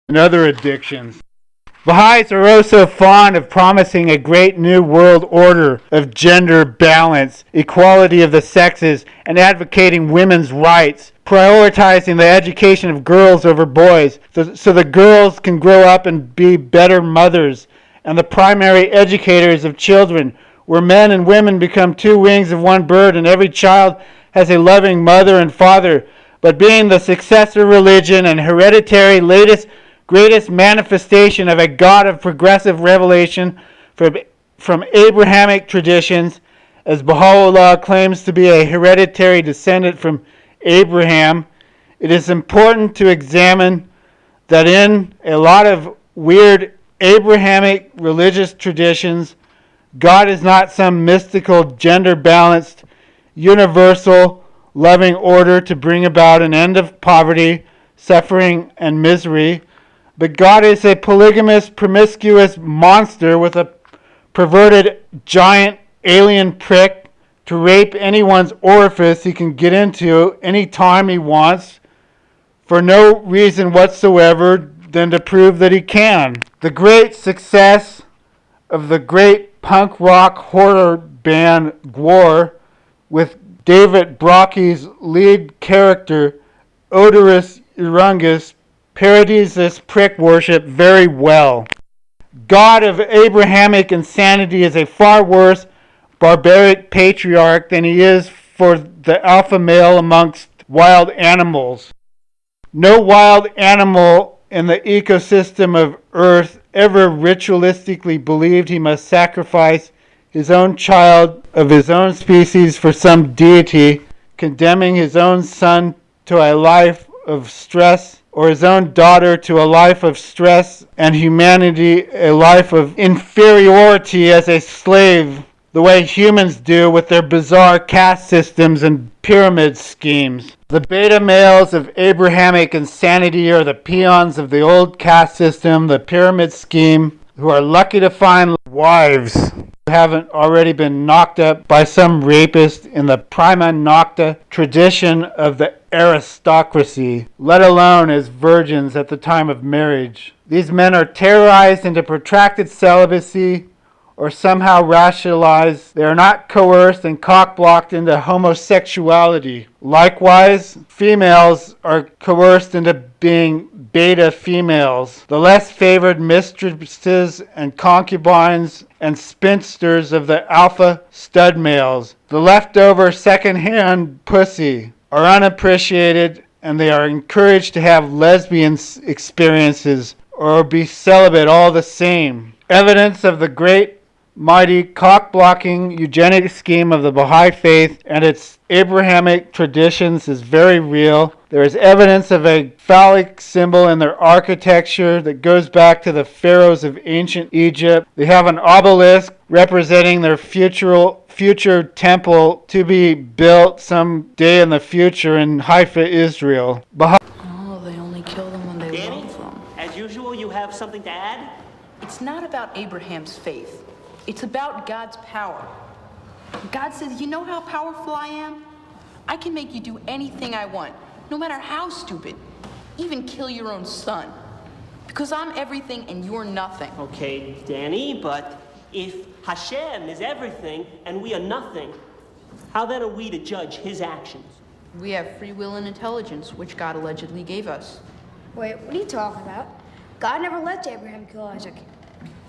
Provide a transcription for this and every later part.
and other addictions. Baha'is are also fond of promising a great new world order of gender balance, equality of the sexes, and advocating women's rights, prioritizing the education of girls over boys so the girls can grow up and be better mothers and the primary educators of children, where men and women become two wings of one bird and every child has a loving mother and father, but being the successor religion and hereditary greatest manifestation of a God of progressive revelation from Abrahamic traditions, as Baha'u'llah claims to be a hereditary descendant from Abraham, it is important to examine that in a lot of weird Abrahamic religious traditions, God is not some mystical, gender-balanced, universal, loving order to bring about an end of poverty, suffering, and misery, but God is a polygamous, promiscuous monster with a perverted, giant, alien prick to rape anyone's orifice he can get into any time he wants for no reason whatsoever than to prove that he can. The great success of the great punk rock horror band Gwar, with David Brockie's lead character, Odorous Urungus, parodies this prick worship very well. God of Abrahamic insanity is a far worse barbaric patriarch than he is for the alpha male amongst wild animals. No wild animal in the ecosystem of Earth ever ritualistically believed he must sacrifice his own child of his own species for some deity, condemning his own son to a life of stress, or his own daughter to a life of stress, and humanity a life of inferiority as a slave, the way humans do with their bizarre caste systems and pyramid schemes. The beta males of Abrahamic insanity are the peons of the old caste system, the pyramid scheme, who are lucky to find wives who haven't already been knocked up by some rapist in the prima nocta tradition of the aristocracy, let alone as virgins at the time of marriage. These men are terrorized into protracted celibacy or somehow rationalized. They are not coerced and cock-blocked into homosexuality. Likewise, females are coerced into being beta females, the less favored mistresses and concubines and spinsters of the alpha stud males. The leftover second-hand pussy are unappreciated, and they are encouraged to have lesbian experiences or be celibate all the same. Evidence of the great mighty cock-blocking eugenic scheme of the Bahai faith and its Abrahamic traditions is very real. There is evidence of a phallic symbol in their architecture that goes back to the pharaohs of ancient Egypt. They have an obelisk representing their future temple to be built some day in the future in Haifa, Israel. Oh, they only kill them when they love them. As usual, you have something to add? It's not about Abraham's faith. It's about God's power. God says, you know how powerful I am? I can make you do anything I want, no matter how stupid. Even kill your own son. Because I'm everything and you're nothing. Okay, Danny, but if Hashem is everything and we are nothing, how then are we to judge his actions? We have free will and intelligence, which God allegedly gave us. Wait, what are you talking about? God never lets Abraham kill Isaac.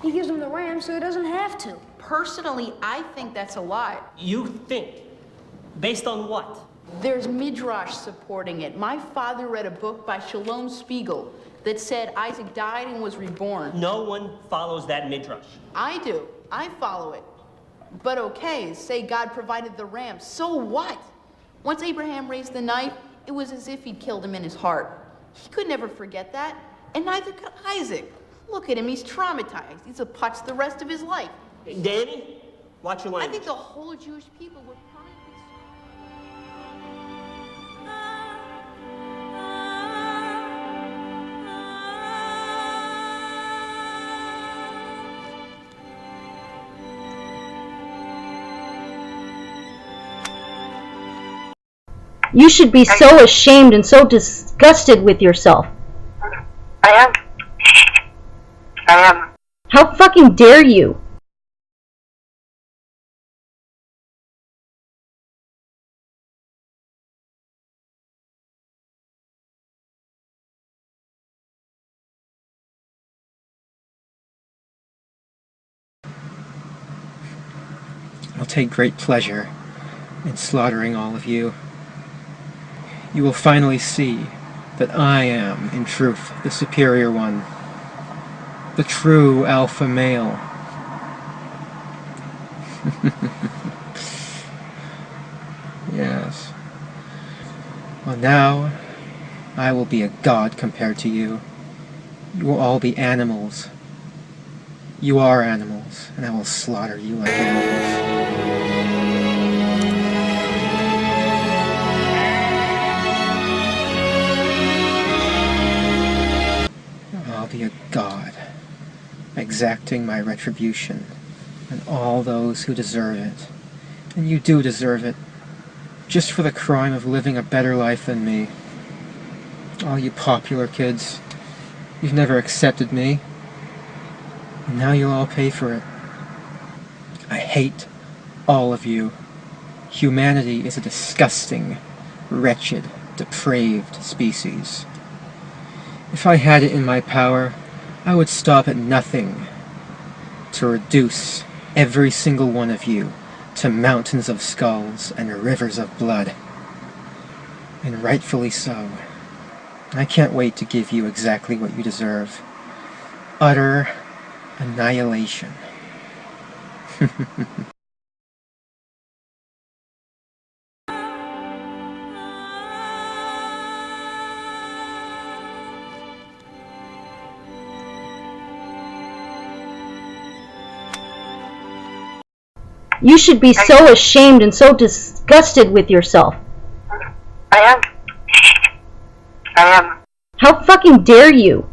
He gives him the ram so he doesn't have to. Personally, I think that's a lie. You think? Based on what? There's midrash supporting it. My father read a book by Shalom Spiegel that said Isaac died and was reborn. No one follows that midrash. I do. I follow it. But okay, say God provided the ram. So what? Once Abraham raised the knife, it was as if he'd killed him in his heart. He could never forget that, and neither could Isaac. Look at him, he's traumatized. He's a putz the rest of his life. Danny, watch your language. I think the whole Jewish people would probably... You should be so ashamed and so disgusted with yourself. I am. fucking dare you? I'll take great pleasure in slaughtering all of you. You will finally see that I am, in truth, the superior one, the true alpha male. Yes. Well, now I will be a god compared to you. You will all be animals. You are animals, and I will slaughter you like animals. I'll be a god, exacting my retribution, and all those who deserve it. And you do deserve it, just for the crime of living a better life than me. All you popular kids, you've never accepted me, and now you'll all pay for it. I hate all of you. Humanity is a disgusting, wretched, depraved species. If I had it in my power, I would stop at nothing to reduce every single one of you to mountains of skulls and rivers of blood. And rightfully so. I can't wait to give you exactly what you deserve. Utter annihilation. You should be so ashamed and so disgusted with yourself. I am. How fucking dare you?